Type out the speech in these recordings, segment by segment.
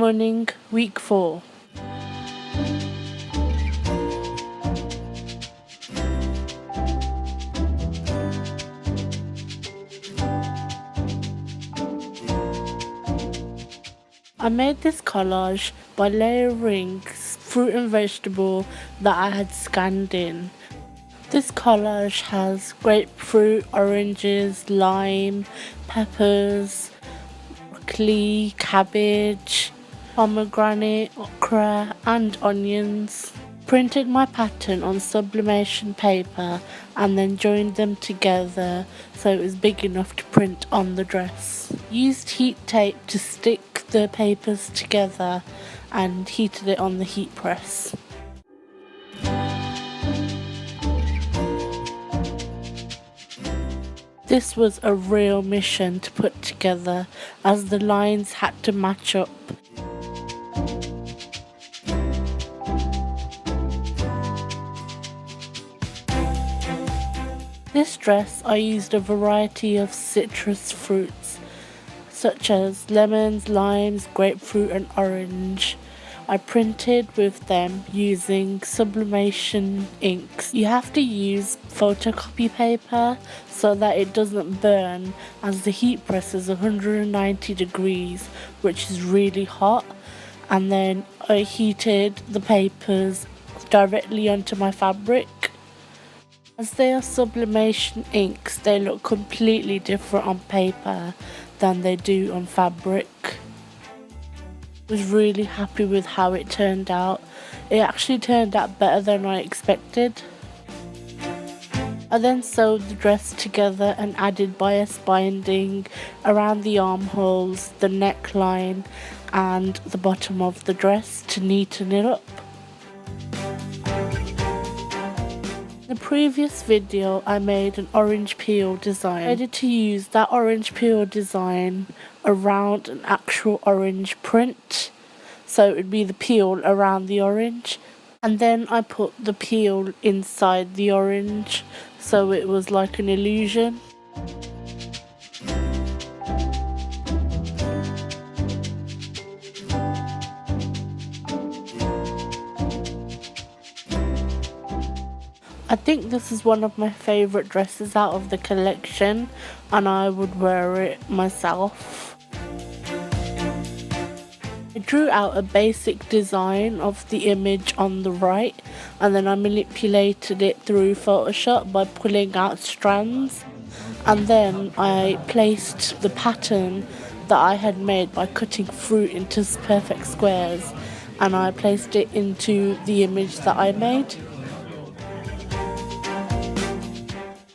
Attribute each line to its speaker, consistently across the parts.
Speaker 1: morning, week 4. I made this collage by layering fruit and vegetable that I had scanned in. This collage has grapefruit, oranges, lime, peppers, broccoli, cabbage, pomegranate, okra and onions. Printed my pattern on sublimation paper and then joined them together so it was big enough to print on the dress. Used heat tape to stick the papers together and heated it on the heat press. This was a real mission to put together as the lines had to match up. This dress I used a variety of citrus fruits such as lemons, limes, grapefruit and orange. I printed with them using sublimation inks. You have to use photocopy paper so that it doesn't burn as the heat press is 190 degrees, which is really hot. And then I heated the papers directly onto my fabric. As they are sublimation inks, they look completely different on paper than they do on fabric. I was really happy with how it turned out. It actually turned out better than I expected. I then sewed the dress together and added bias binding around the armholes, the neckline and the bottom of the dress to neaten it up. In the previous video I made an orange peel design. I decided to use that orange peel design around an actual orange print, so it would be the peel around the orange, and then I put the peel inside the orange so it was like an illusion. I think this is one of my favourite dresses out of the collection and I would wear it myself. I drew out a basic design of the image on the right and then I manipulated it through Photoshop by pulling out strands, and then I placed the pattern that I had made by cutting fruit into perfect squares and I placed it into the image that I made.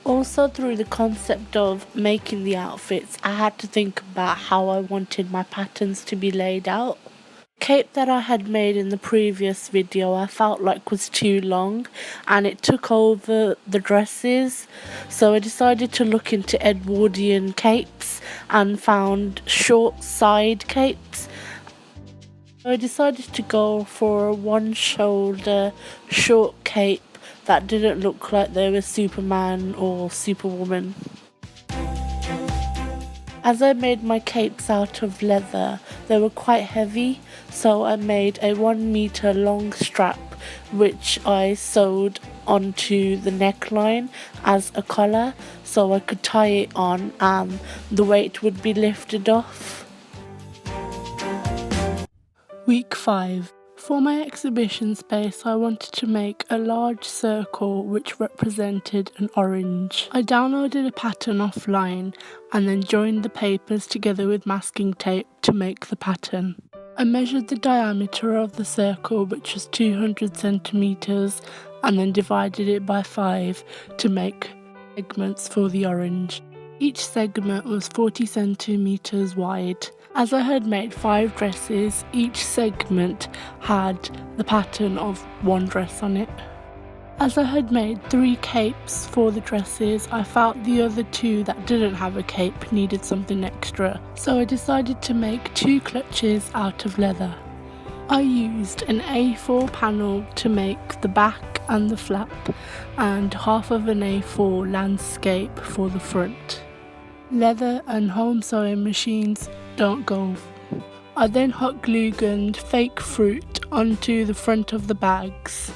Speaker 1: Also, through the concept of making the outfits, I had to think about how I wanted my patterns to be laid out. The cape that I had made in the previous video I felt like was too long and it took over the dresses, so I decided to look into Edwardian capes and found short side capes. So I decided to go for a one shoulder short cape that didn't look like they were Superman or Superwoman. As I made my capes out of leather, they were quite heavy, so I made a 1 meter long strap which I sewed onto the neckline as a collar so I could tie it on and the weight would be lifted off. Week 5. For my exhibition space, I wanted to make a large circle which represented an orange. I downloaded a pattern offline and then joined the papers together with masking tape to make the pattern. I measured the diameter of the circle, which was 200 centimeters, and then divided it by 5 to make segments for the orange. Each segment was 40 centimeters wide. As I had made 5 dresses, each segment had the pattern of one dress on it. As I had made 3 capes for the dresses, I felt the other 2 that didn't have a cape needed something extra, so I decided to make 2 clutches out of leather. I used an A4 panel to make the back and the flap, and half of an A4 landscape for the front. Leather and home sewing machines don't go I then hot glue gunned fake fruit onto the front of the bags.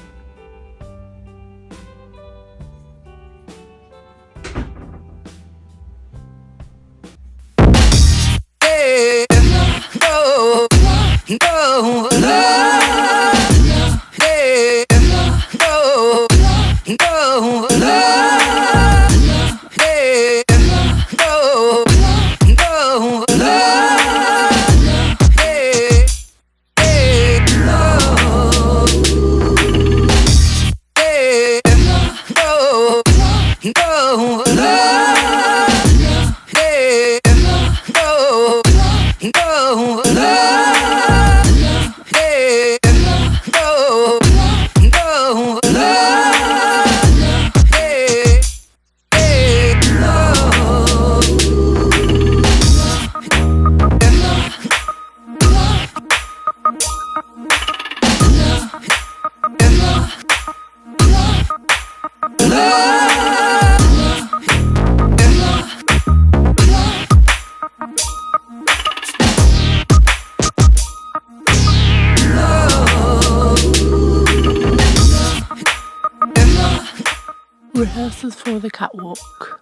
Speaker 1: Rehearsals for the catwalk.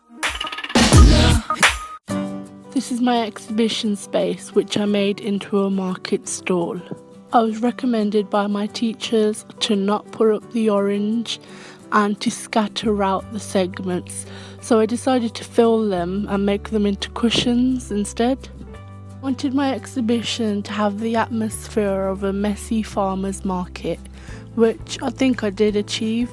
Speaker 1: This is my exhibition space, which I made into a market stall. I was recommended by my teachers to not put up the orange and to scatter out the segments, so I decided to fill them and make them into cushions instead. I wanted my exhibition to have the atmosphere of a messy farmer's market, which I think I did achieve